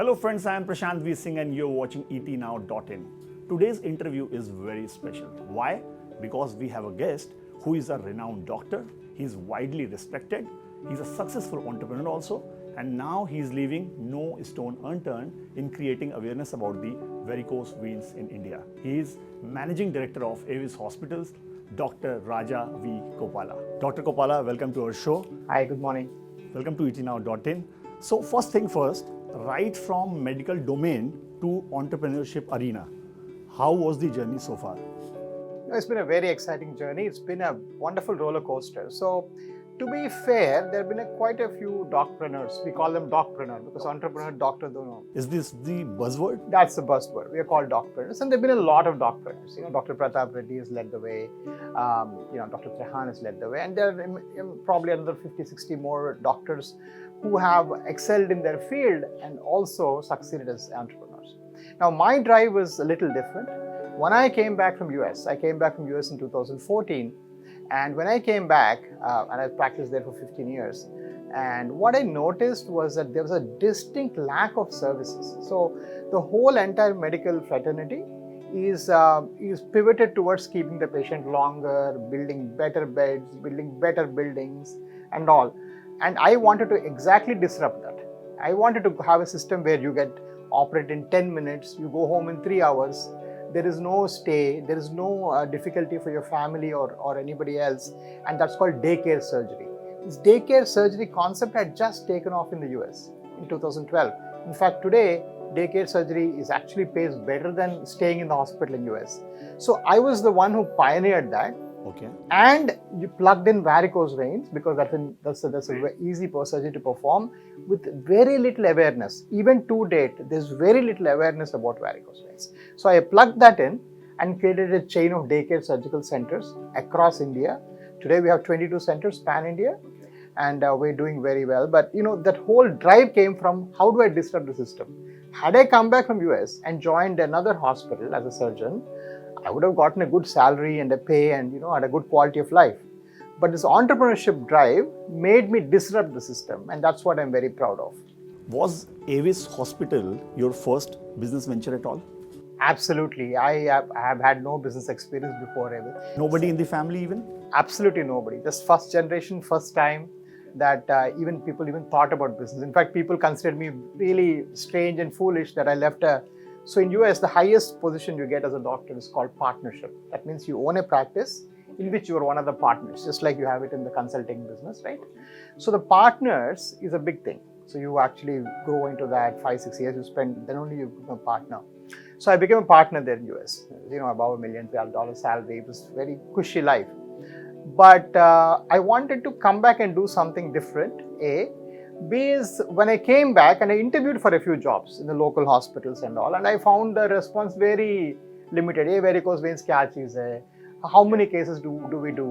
Hello friends, I am Prashant V Singh and you're watching etnow.in. Today's interview is very special. Why? Because we have a guest who is a renowned doctor. He's widely respected. He's a successful entrepreneur also. And now he's leaving no stone unturned in creating awareness about the varicose veins in India. He is Managing Director of Avis Hospitals, Dr. Rajah V. Koppala. Dr. Koppala, welcome to our show. Hi, good morning. Welcome to etnow.in. So first thing first, right from medical domain to entrepreneurship arena, how was the journey so far? It's been a very exciting journey. It's been a wonderful roller coaster. So, to be fair, there have been quite a few docpreneurs. We call them docpreneur because entrepreneur, doctor, don't know. Is this the buzzword? That's the buzzword. We are called docpreneurs, and there have been a lot of docpreneurs. Dr. Profitability has led the way. Dr. Trehan has led the way, and there are probably another 50, 60 more doctors who have excelled in their field and also succeeded as entrepreneurs. Now, my drive was a little different. When I came back from US, in 2014, and when I came back, and I practiced there for 15 years, and what I noticed was that there was a distinct lack of services. So the whole entire medical fraternity is pivoted towards keeping the patient longer, building better beds, building better buildings, and all. And I wanted to exactly disrupt that. I wanted to have a system where you get operate in 10 minutes, you go home in 3 hours. There is no stay, there is no difficulty for your family or anybody else, and that's called daycare surgery. This daycare surgery concept had just taken off in the US in 2012. In fact, today, daycare surgery actually pays better than staying in the hospital in US. So I was the one who pioneered that. Okay. And you plugged in varicose veins because that's a very easy surgery to perform with very little awareness. Even to date, there's very little awareness about varicose veins. So I plugged that in and created a chain of daycare surgical centers across India. Today we have 22 centers pan-India, and we're doing very well. But that whole drive came from how do I disrupt the system? Had I come back from US and joined another hospital as a surgeon, I would have gotten a good salary and a pay and had a good quality of life. But this entrepreneurship drive made me disrupt the system, and that's what I'm very proud of. Was Avis Hospital your first business venture at all? Absolutely. I have had no business experience before Avis. Nobody in the family even? Absolutely nobody. Just first generation, first time that even people thought about business. In fact, people considered me really strange and foolish that I left So in US, the highest position you get as a doctor is called partnership. That means you own a practice in which you are one of the partners, just like you have it in the consulting business, right? So the partners is a big thing. So you actually grow into that 5-6 years you spend, then only you become a partner. So I became a partner there in US, above $1 million salary. It was very cushy life. But I wanted to come back and do something different, B is when I came back and I interviewed for a few jobs in the local hospitals and all, and I found the response very limited. Varicose veins kya cheez hai? How many cases do we do?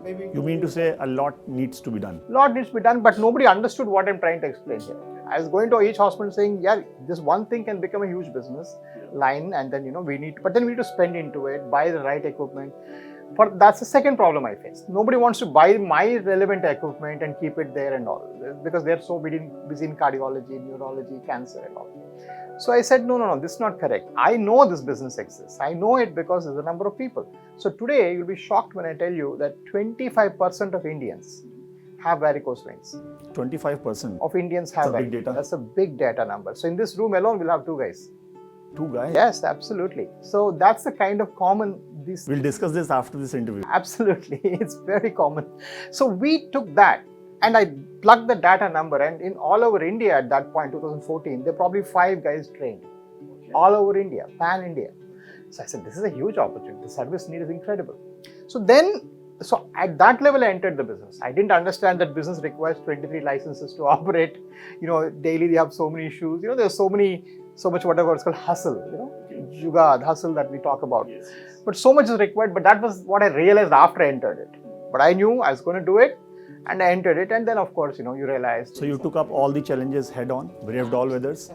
Maybe you mean to say a lot needs to be done? A lot needs to be done, but nobody understood what I'm trying to explain here. I was going to each hospital saying, yeah, this one thing can become a huge business line, and then we need to spend into it, buy the right equipment. That's the second problem I face. Nobody wants to buy my relevant equipment and keep it there and all because they're so busy in cardiology, neurology, cancer and all. So I said, no, this is not correct. I know this business exists. I know it because there's a number of people. So today you'll be shocked when I tell you that 25% of Indians have varicose veins. 25% of Indians have That's a big data. That's a big data number. So in this room alone, we'll have 2 guys. 2 guys? Yes, absolutely. So that's the kind of common. We'll discuss this after this interview. Absolutely. It's very common. So we took that and I plugged the data number, and in all over India at that point, 2014, there were probably 5 guys trained. Okay. All over India, pan-India. So I said, this is a huge opportunity. The service need is incredible. So at that level, I entered the business. I didn't understand that business requires 23 licenses to operate. Daily they have so many issues. There's so much whatever it's called hustle, jugad, hustle that we talk about. Yes. But so much is required, but that was what I realized after I entered it. But I knew I was going to do it and I entered it, and then of course, you realized. So you took up all the challenges head on, braved all weathers?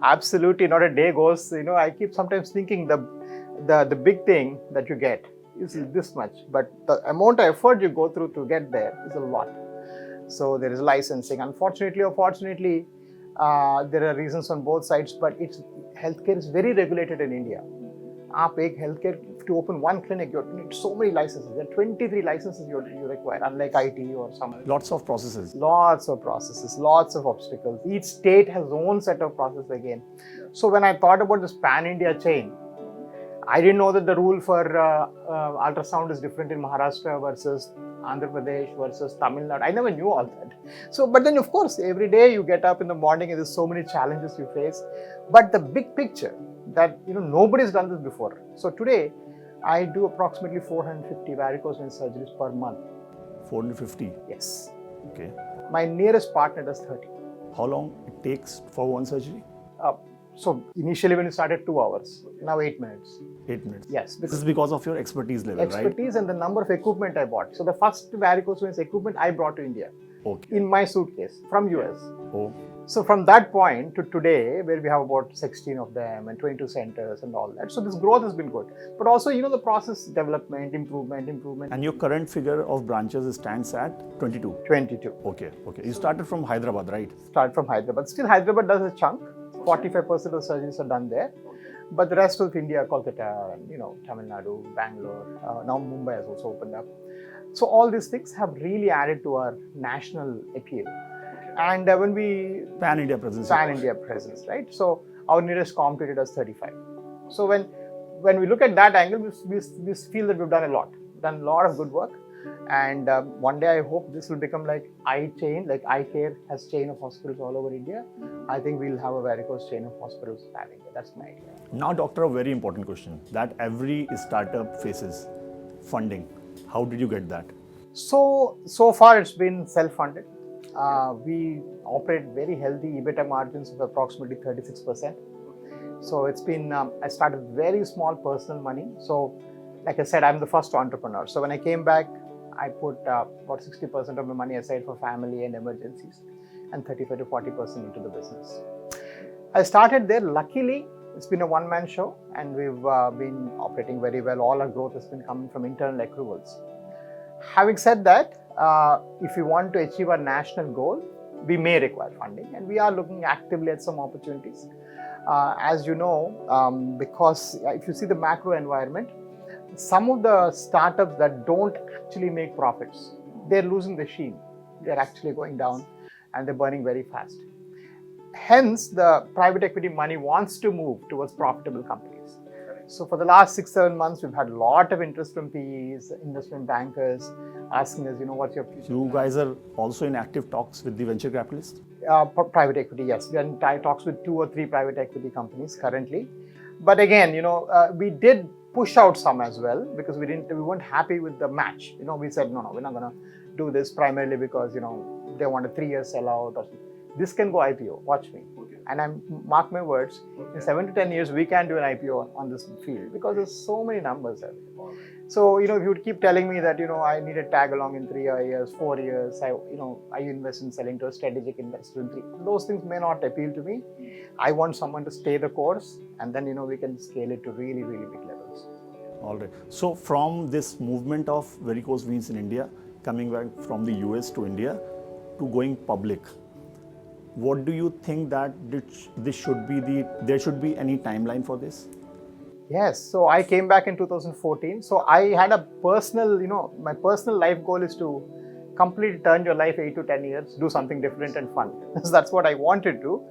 Absolutely, not a day goes, I keep sometimes thinking the big thing that you get is this much, but the amount of effort you go through to get there is a lot. So there is licensing. Unfortunately or fortunately, There are reasons on both sides, but healthcare is very regulated in India. Healthcare, to open one clinic, you need so many licenses. There are 23 licenses you require, unlike IT or some. Lots of processes. Lots of processes, lots of obstacles. Each state has its own set of processes again. So when I thought about this pan-India chain, I didn't know that the rule for ultrasound is different in Maharashtra versus Andhra Pradesh versus Tamil Nadu. I never knew all that. So, but then of course, every day you get up in the morning and there's so many challenges you face. But the big picture that, nobody's done this before. So today, I do approximately 450 varicose vein surgeries per month. 450? Yes. Okay. My nearest partner does 30. How long it takes for one surgery? So initially when you started 2 hours, now 8 minutes. 8 minutes. Yes. This is because of your expertise level, right? Expertise and the number of equipment I bought. So the first varicose veins equipment I brought to India. Okay. In my suitcase from US. Oh. So from that point to today, where we have about 16 of them and 22 centers and all that. So this growth has been good. But also, the process development, improvement. And your current figure of branches stands at 22? 22. Okay. You started from Hyderabad, right? Start from Hyderabad. Still, Hyderabad does a chunk. 45% of surgeries are done there. But the rest of India, Kolkata, and Tamil Nadu, Bangalore, now Mumbai has also opened up. So all these things have really added to our national appeal. And when we... Pan-India presence. Pan-India presence, right? So our nearest competitor does 35. So when we look at that angle, we feel that we've done a lot of good work. And one day I hope this will become like eye care has chain of hospitals all over India. I think we'll have a varicose chain of hospitals pan India. That's my idea. Now, doctor, a very important question that every startup faces: funding. How did you get that? So far it's been self-funded. We operate very healthy EBITDA margins of approximately 36%. So it's been, I started very small personal money. So like I said, I'm the first entrepreneur. So when I came back, I put about 60% of my money aside for family and emergencies and 35 to 40% into the business. I started there. Luckily, it's been a one-man show and we've been operating very well. All our growth has been coming from internal accruals. Having said that, if we want to achieve our national goal, we may require funding and we are looking actively at some opportunities. As you know, because if you see the macro environment, some of the startups that don't actually make profits, they're losing the sheen. They're actually going down and they're burning very fast. Hence, the private equity money wants to move towards profitable companies. So for the last 6-7 months, we've had a lot of interest from PEs, investment bankers, asking us, what's your future? You guys are also in active talks with the venture capitalists? Private equity, yes. We are in talks with 2 or 3 private equity companies currently. But again, we did push out some as well because we weren't happy with the match. We said, no, we're not going to do this primarily because, they want a 3-year sellout or something. This can go IPO, watch me. Okay. And mark my words, in 7 to 10 years, we can do an IPO on this field because there's so many numbers there. So, if you would keep telling me that, I need a tag along in 3 years, 4 years, I invest in selling to a strategic investor in 3. Those things may not appeal to me. I want someone to stay the course and then, we can scale it to really, really big levels. All right. So from this movement of varicose veins in India, coming back from the US to India to going public, what do you think that there should be any timeline for this? Yes. So I came back in 2014. So I had a personal, my personal life goal is to completely turn your life 8 to 10 years, do something different and fun. So that's what I wanted to do.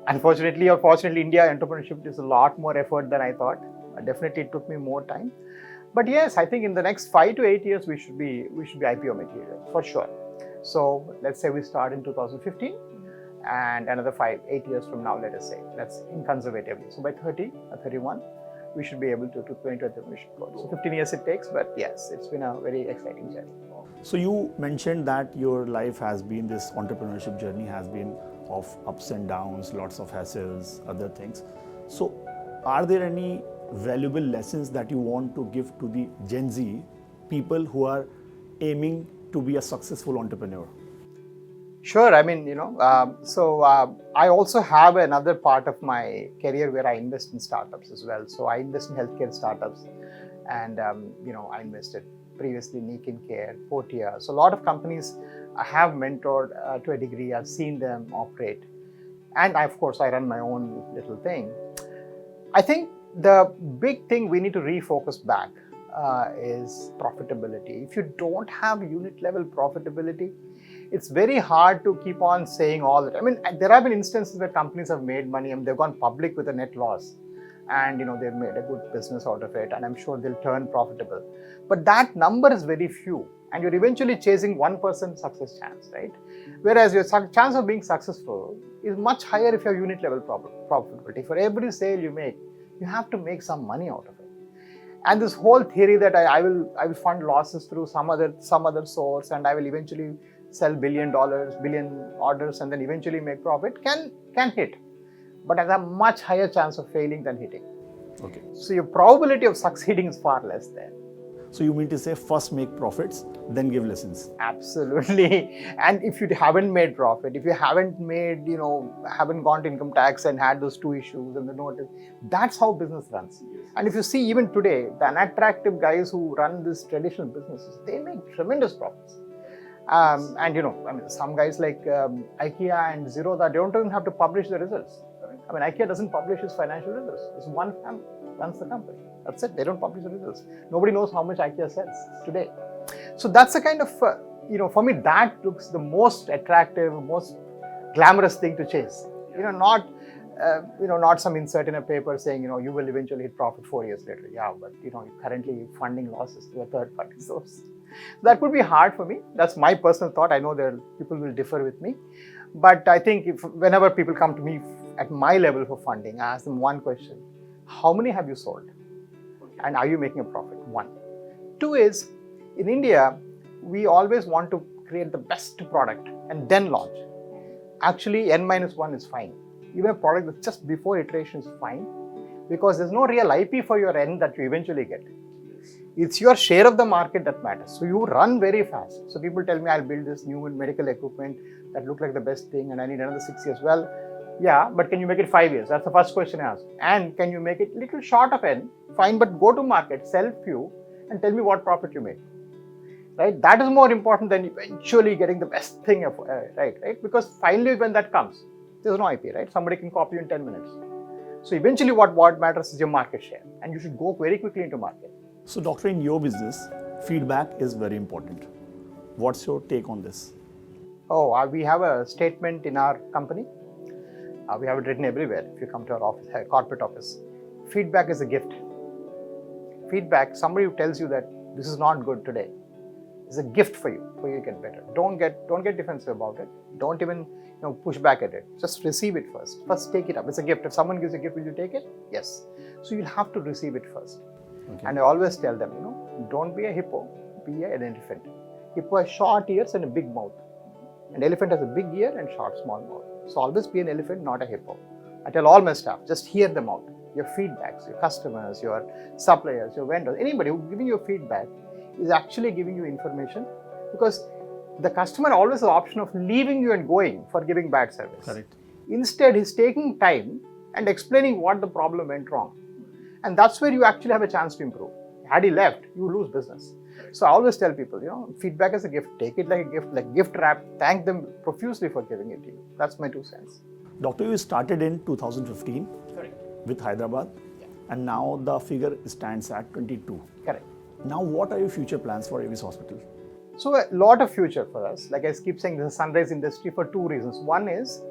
Unfortunately or fortunately, India entrepreneurship is a lot more effort than I thought. Definitely it took me more time. But yes, I think in the next 5 to 8 years, we should be IPO material for sure. So let's say we start in 2015 and another 8 years from now, let us say, that's in conservatively. So by 30 or 31, we should be able to go into entrepreneurship goal. So 15 years it takes, but yes, it's been a very exciting journey. So you mentioned that your life has been, this entrepreneurship journey has been of ups and downs, lots of hassles, other things. So are there any valuable lessons that you want to give to the Gen Z people who are aiming to be a successful entrepreneur? Sure. I mean, I also have another part of my career where I invest in startups as well. So I invest in healthcare startups and, I invested previously in Econ Care, Portia. So a lot of companies I have mentored to a degree. I've seen them operate. and of course I run my own little thing. I think the big thing we need to refocus back is profitability. If you don't have unit level profitability, it's very hard to keep on saying all that. I mean, there have been instances where companies have made money and they've gone public with a net loss, and they've made a good business out of it, and I'm sure they'll turn profitable. But that number is very few, and you're eventually chasing 1% success chance, right? Whereas your chance of being successful is much higher if you have unit level profitability. For every sale you make, you have to make some money out of it. And this whole theory that I will fund losses through some other source, and I will eventually sell billion orders and then eventually make profit can hit, but has a much higher chance of failing than hitting. Okay. So your probability of succeeding is far less there. So you mean to say first make profits, then give lessons? Absolutely. And if you haven't made profit, if you haven't made, haven't gone to income tax and had those two issues and the notice, that's how business runs. And if you see even today, the unattractive guys who run these traditional businesses, they make tremendous profits. Some guys like IKEA and Zerodha, they don't even have to publish the results. I mean, IKEA doesn't publish its financial results. It's one family runs the company. That's it. They don't publish the results. Nobody knows how much IKEA sells today. So that's the kind of, for me, that looks the most attractive, most glamorous thing to chase. Not some insert in a paper saying, you will eventually hit profit 4 years later. Yeah, but, you're currently funding losses to a third-party source. That could be hard for me. That's my personal thought. I know people will differ with me. But I think whenever people come to me at my level for funding, I ask them one question: how many have you sold? And are you making a profit? 1. 2 is, in India, we always want to create the best product and then launch. Actually, N-1 is fine. Even a product that's just before iteration is fine, because there's no real IP for your N that you eventually get. It's your share of the market that matters. So you run very fast. So people tell me, I'll build this new medical equipment that look like the best thing and I need another 6 years. Well, yeah, but can you make it 5 years? That's the first question I ask. And can you make it little short of N? Fine, but go to market, sell few, and tell me what profit you made. Right? That is more important than eventually getting the best thing, right? Because finally when that comes, there's no IP, right? Somebody can copy you in 10 minutes. So eventually what matters is your market share, and you should go very quickly into market. So doctor, in your business, feedback is very important. What's your take on this? We have a statement in our company. We have it written everywhere. If you come to our office, corporate office, feedback is a gift. Feedback, somebody who tells you that this is not good today, is a gift for you to get better. Don't get defensive about it. Don't even push back at it. Just receive it first. First take it up. It's a gift. If someone gives a gift, will you take it? Yes. So you'll have to receive it first. Okay. And I always tell them, don't be a hippo, be an elephant. Hippo has short ears and a big mouth. An elephant has a big ear and short, small mouth. So always be an elephant, not a hippo. I tell all my staff, just hear them out. Your feedbacks, your customers, your suppliers, your vendors, anybody who's giving you feedback is actually giving you information, because the customer always has the option of leaving you and going for giving bad service. Correct. Instead, he's taking time and explaining what the problem went wrong. And that's where you actually have a chance to improve. Had he left, you lose business. So I always tell people, feedback is a gift. Take it like a gift, like gift wrap. Thank them profusely for giving it to you. That's my 2 cents. Doctor, you started in 2015 with Hyderabad, and now the figure stands at 22. Correct. Now, what are your future plans for Avis Hospital? So a lot of future for us. Like I keep saying, this is a sunrise industry for 2 reasons. One is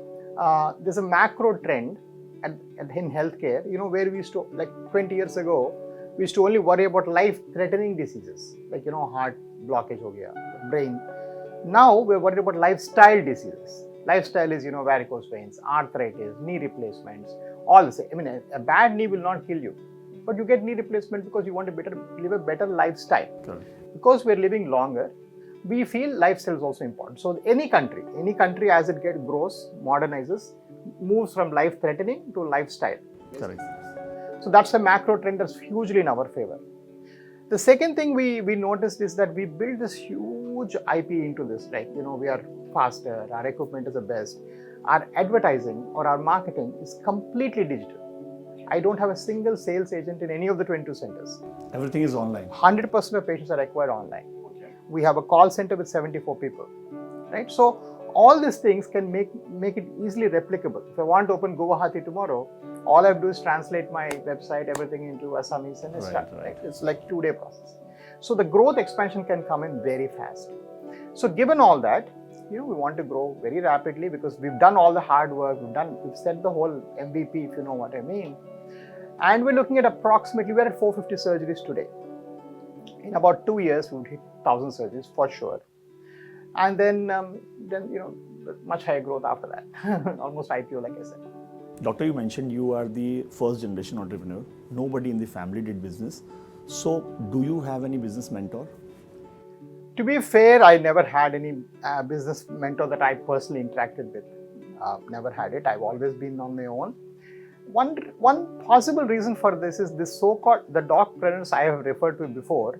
there's a macro trend in healthcare, where we used to, like 20 years ago, we used to only worry about life-threatening diseases, like, heart blockage, brain. Now we're worried about lifestyle diseases. Lifestyle is, varicose veins, arthritis, knee replacements, all the same. I mean, a bad knee will not kill you, but you get knee replacement because you want to live a better lifestyle. Correct. Because we're living longer, we feel lifestyle is also important. So any country as it grows, modernizes, moves from life-threatening to lifestyle. Correct. So that's a macro trend that's hugely in our favor. The second thing we noticed is that we built this huge IP into this. Like, we are faster, our equipment is the best. Our advertising or our marketing is completely digital. I don't have a single sales agent in any of the 22 centers. Everything is online. 100% of patients are acquired online. Okay. We have a call center with 74 people. Right? So all these things can make it easily replicable. If I want to open Guwahati tomorrow, all I have to do is translate my website, everything into Assamese and start. Right. It's like 2-day process. So the growth expansion can come in very fast. So given all that, we want to grow very rapidly because we've done all the hard work, we've set the whole MVP, if you know what I mean. And we're looking at we're at 450 surgeries today. In about 2 years, we would hit 1,000 surgeries for sure. And then much higher growth after that, almost IPO, like I said. Doctor, you mentioned you are the first generation entrepreneur. Nobody in the family did business. So do you have any business mentor? To be fair, I never had any business mentor that I personally interacted with. Never had it. I've always been on my own. One possible reason for this is the doctors I have referred to before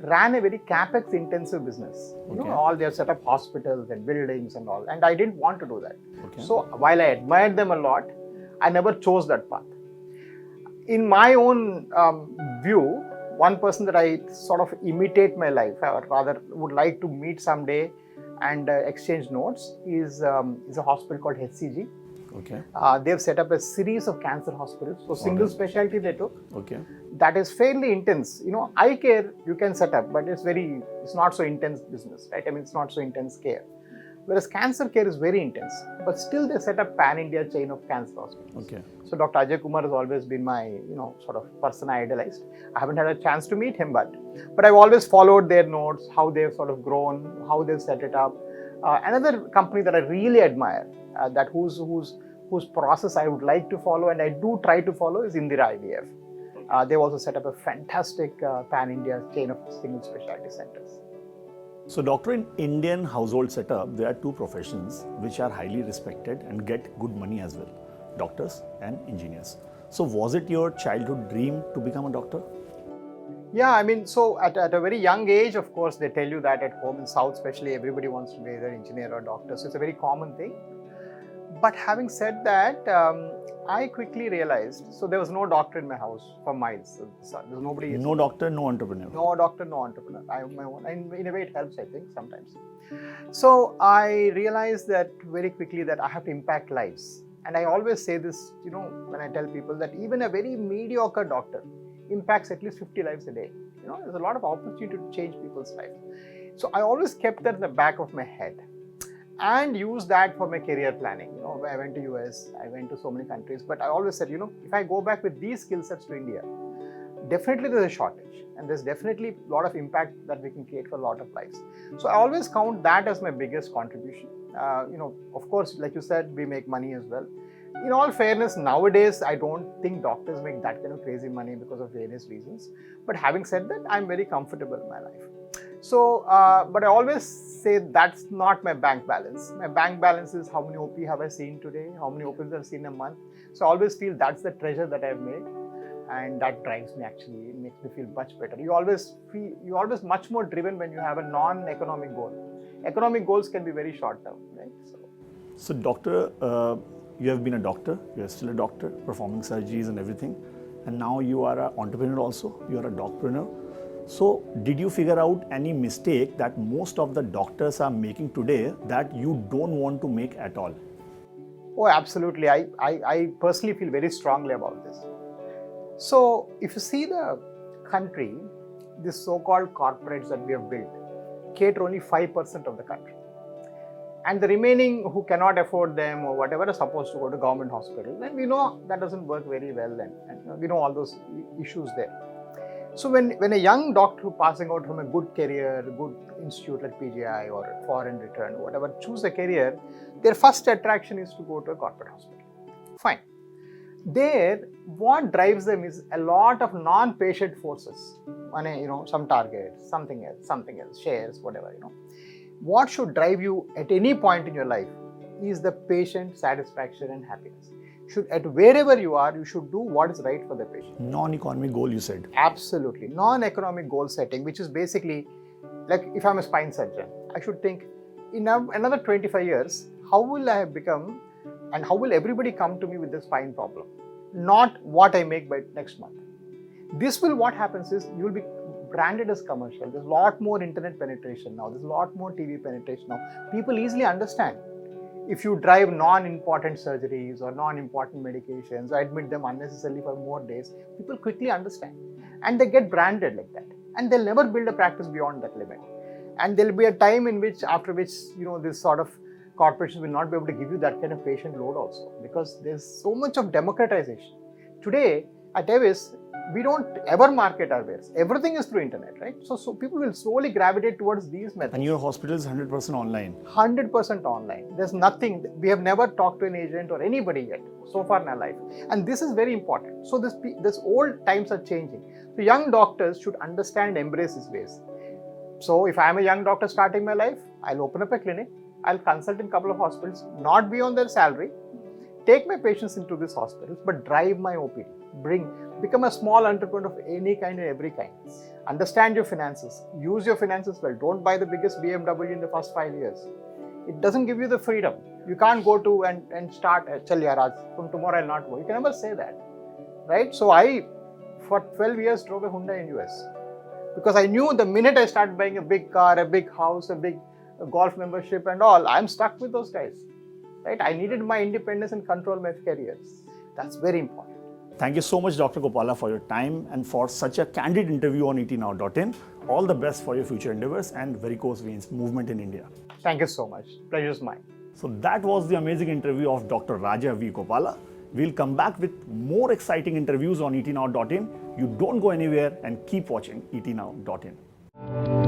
ran a very capex intensive business. Okay. All they have set up hospitals and buildings and all, and I didn't want to do that. Okay. So while I admired them a lot, I never chose that path. In my own view, one person that I sort of imitate my life, or rather would like to meet someday and exchange notes, is a hospital called HCG. Okay. They've set up a series of cancer hospitals. So single specialty they took. Okay. That is fairly intense. Eye care you can set up, but it's not so intense business, right? I mean, it's not so intense care. Whereas cancer care is very intense, but still they set up pan-India chain of cancer hospitals. Okay. So Dr. Ajay Kumar has always been my, sort of person I idolized. I haven't had a chance to meet him, but I've always followed their notes, how they've sort of grown, how they've set it up. Another company that I really admire, whose process I would like to follow and I do try to follow, is Indira IVF. They've also set up a fantastic pan-India chain of single specialty centers. So doctor, in Indian household setup, there are two professions which are highly respected and get good money as well, doctors and engineers. So was it your childhood dream to become a doctor? Yeah, I mean, so at a very young age, of course, they tell you that at home in South especially, everybody wants to be either engineer or doctor. So it's a very common thing. But having said that, I quickly realized, so there was no doctor in my house for miles. So there was nobody. No doctor, no entrepreneur. No doctor, no entrepreneur. I have my own. And in a way, it helps, I think, sometimes. So I realized that very quickly that I have to impact lives. And I always say this, when I tell people that even a very mediocre doctor impacts at least 50 lives a day. There's a lot of opportunity to change people's lives. So I always kept that in the back of my head and used that for my career planning. I went to US, I went to so many countries, but I always said, if I go back with these skill sets to India, definitely there's a shortage and there's definitely a lot of impact that we can create for a lot of lives. So I always count that as my biggest contribution. Of course, like you said, we make money as well. In all fairness, nowadays, I don't think doctors make that kind of crazy money because of various reasons. But having said that, I'm very comfortable in my life. So, but I always say that's not my bank balance. My bank balance is how many OP have I seen today, how many OPs I've seen in a month. So I always feel that's the treasure that I've made. And that drives me actually, it makes me feel much better. You're always much more driven when you have a non-economic goal. Economic goals can be very short term, right? So doctor, you have been a doctor, you are still a doctor, performing surgeries and everything. And now you are an entrepreneur also, you are a doctorpreneur. So did you figure out any mistake that most of the doctors are making today that you don't want to make at all? Oh, absolutely. I personally feel very strongly about this. So if you see the country, these so-called corporates that we have built cater only 5% of the country. And the remaining who cannot afford them or whatever are supposed to go to government hospitals. And we know that doesn't work very well and we know all those issues there. So when a young doctor passing out from a good career, a good institute like PGI or foreign return or whatever, choose a career, their first attraction is to go to a corporate hospital. Fine. There, what drives them is a lot of non-patient forces. Some targets, something else, shares, whatever, What should drive you at any point in your life is the patient satisfaction and happiness. At wherever you are, you should do what is right for the patient. Non-economic goal, you said. Absolutely. Non-economic goal setting, which is basically, like if I'm a spine surgeon, I should think, in another 25 years, how will I have become and how will everybody come to me with the spine problem? Not what I make by next month. What happens is, you will be branded as commercial. There's a lot more internet penetration now. There's a lot more TV penetration now. People easily understand if you drive non-important surgeries or non-important medications or admit them unnecessarily for more days, people quickly understand and they get branded like that, and they'll never build a practice beyond that limit. And there'll be a time in which, after which, this sort of corporations will not be able to give you that kind of patient load also, because there's so much of democratization. Today at Avis, we don't ever market our wares. Everything is through internet, right? So people will slowly gravitate towards these methods. And your hospital is 100% online. 100% online. There's nothing. We have never talked to an agent or anybody yet so far in our life, and this is very important. So this old times are changing. So young doctors should understand and embrace these ways. So if I'm a young doctor starting my life, I'll open up a clinic. I'll consult in a couple of hospitals, not be on their salary, take my patients into these hospitals, but drive my OPD. Become a small entrepreneur of any kind and every kind. Understand your finances. Use your finances well. Don't buy the biggest BMW in the first 5 years. It doesn't give you the freedom. You can't go to and start, Chal yaar, Raj, from tomorrow I'll not go. You can never say that, right? So I, for 12 years, drove a Hyundai in US, because I knew the minute I started buying a big car, a big house, a big golf membership and all, I'm stuck with those guys, right? I needed my independence and control my career. That's very important. Thank you so much, Dr. Koppala, for your time and for such a candid interview on etnow.in. All the best for your future endeavors and varicose veins movement in India. Thank you so much. Pleasure's mine. So that was the amazing interview of Dr. Rajah V. Koppala. We'll come back with more exciting interviews on etnow.in. You don't go anywhere and keep watching etnow.in.